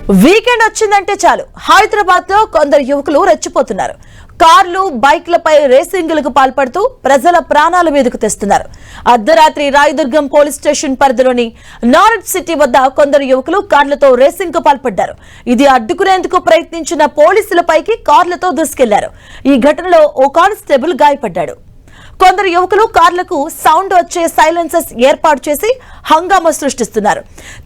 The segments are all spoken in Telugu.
వీకెండ్ వచ్చిందంటే చాలు హైదరాబాద్ లో కొందరు యువకులు రెచ్చిపోతున్నారు. కార్లు బైక్లపై రేసింగులకు పాల్పడుతూ ప్రజల ప్రాణాల మీదకు తెస్తున్నారు. అర్ధరాత్రి రాయదుర్గం పోలీస్ స్టేషన్ పరిధిలోని నార్త్ సిటీ వద్ద కొందరు యువకులు కార్లతో రేసింగ్ కు పాల్పడ్డారు. ఇది అడ్డుకునేందుకు ప్రయత్నించిన పోలీసులపైకి కార్లతో దూసుకెళ్లారు. ఈ ఘటనలో ఓ కానిస్టేబుల్ గాయపడ్డాడు. కొందరు యువకులు కార్లకు సౌండ్ వచ్చే సైలెన్సర్స్ ఏర్పాటు చేసి హంగామా సృష్టిస్తున్నారు.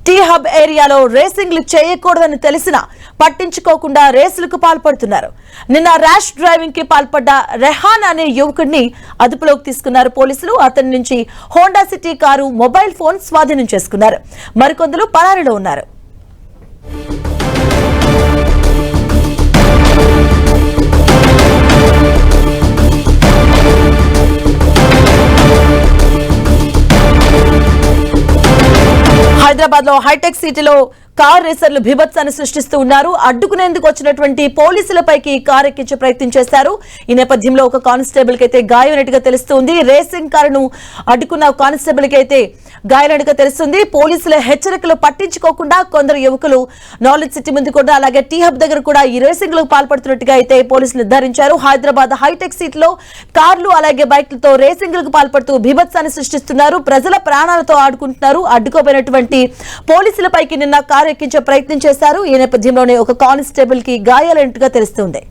టీ హబ్ ఏరియాలో రేసింగ్లు చేయకూడదని తెలిసినా పట్టించుకోకుండా రేసులకు పాల్పడుతున్నారు. నిన్న ర్యాష్ డ్రైవింగ్ కి పాల్పడ్డ రెహాన్ అనే యువకుడిని అదుపులోకి తీసుకున్నారు పోలీసులు. అతని నుంచి Honda city car, mobile phone స్వాధీనం చేసుకున్నారు. మరికొందరు పరారీలో ఉన్నారు. హైదరాబాద్ లో హైటెక్ సిటీలో కార్ రేసర్లు బీభత్సాన్ని సృష్టిస్తూ ఉన్నారు. అడ్డుకునేందుకు వచ్చినటువంటి పోలీసులపైకి కార్ ఎక్కించే ప్రయత్నం చేశారు. ఈ నేపథ్యంలో ఒక కానిస్టేబుల్ కి అయితే గాయమైనట్టుగా తెలుస్తుంది. రేసింగ్ కారును అడ్డుకున్న కానిస్టేబుల్ కి అయితే గాయమైనట్టుగా తెలుస్తుంది. పోలీసుల హెచ్చరికలు పట్టించుకోకుండా కొందరు యువకులు నాలెడ్జ్ సిటీ ముందు కూడా, అలాగే టీ హబ్ దగ్గర కూడా ఈ రేసింగ్ లకు పాల్పడుతున్నట్టుగా అయితే పోలీసులు నిర్ధారించారు. హైదరాబాద్ హైటెక్ సిటీలో కార్లు అలాగే బైక్లతో రేసింగ్లకు పాల్పడుతూ బీభత్సాన్ని సృష్టిస్తున్నారు. ప్రజల ప్రాణాలతో ఆడుకుంటున్నారు. అడ్డుకోబోయినటువంటి పోలీసులపైకి నిన్న కారు ఎక్కించే ప్రయత్నం చేశారు. ఈ నేపథ్యంలోనే ఒక కానిస్టేబుల్ కి గాయాలైనట్టుగా తెలుస్తుంది.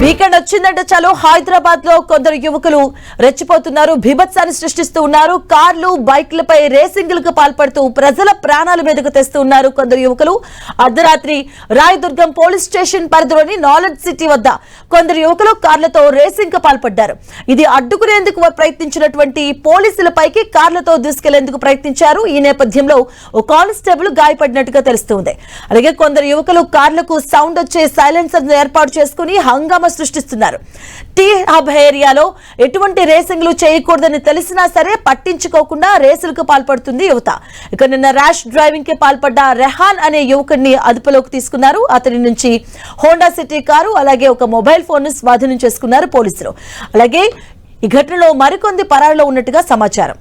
వీకెండ్ వచ్చిందంటే చాలు హైదరాబాద్ లో కొందరు యువకులు రెచ్చిపోతున్నారు. బీభత్సాన్ని సృష్టిస్తూ ఉన్నారు. కార్లు బైక్లపై రేసింగ్లకు పాల్పడుతూ ప్రజల ప్రాణాల మీదకు తెస్తూ ఉన్నారు కొందరు యువకులు. అర్ధరాత్రి రాయదుర్గం పోలీస్ స్టేషన్ పరిధిలోని నాలెడ్జ్ సిటీ వద్ద కొందరు యువకులు కార్లతో రేసింగ్ కు పాల్పడ్డారు. ఇది అడ్డుకునేందుకు ప్రయత్నించినటువంటి పోలీసులపైకి కార్లతో దూసుకెళ్లేందుకు ప్రయత్నించారు. ఈ నేపథ్యంలో ఓ కానిస్టేబుల్ గాయపడినట్టుగా తెలుస్తుంది. అలాగే కొందరు యువకులు కార్లకు సౌండ్ వచ్చే సైలెన్సర్ ఏర్పాటు చేసుకుని హంగామా సృష్టిస్తున్నారు. టీ హబ్ ఏరియాలో ఎటువంటి రేసింగ్లు చేయకూడదని తెలిసినా సరే పట్టించుకోకుండా రేసులకు పాల్పడుతుంది యువత. ఇక నిన్న ర్యాష్ డ్రైవింగ్ కి పాల్పడ్డ రెహాన్ అనే యువకుడిని అదుపులోకి తీసుకున్నారు. అతని నుంచి హోండా సిటీ కారు అలాగే ఒక మొబైల్ ఫోన్ ను స్వాధీనం చేసుకున్నారు పోలీసులు. అలాగే ఈ ఘటనలో మరికొంది పరారీలో ఉన్నట్టుగా సమాచారం.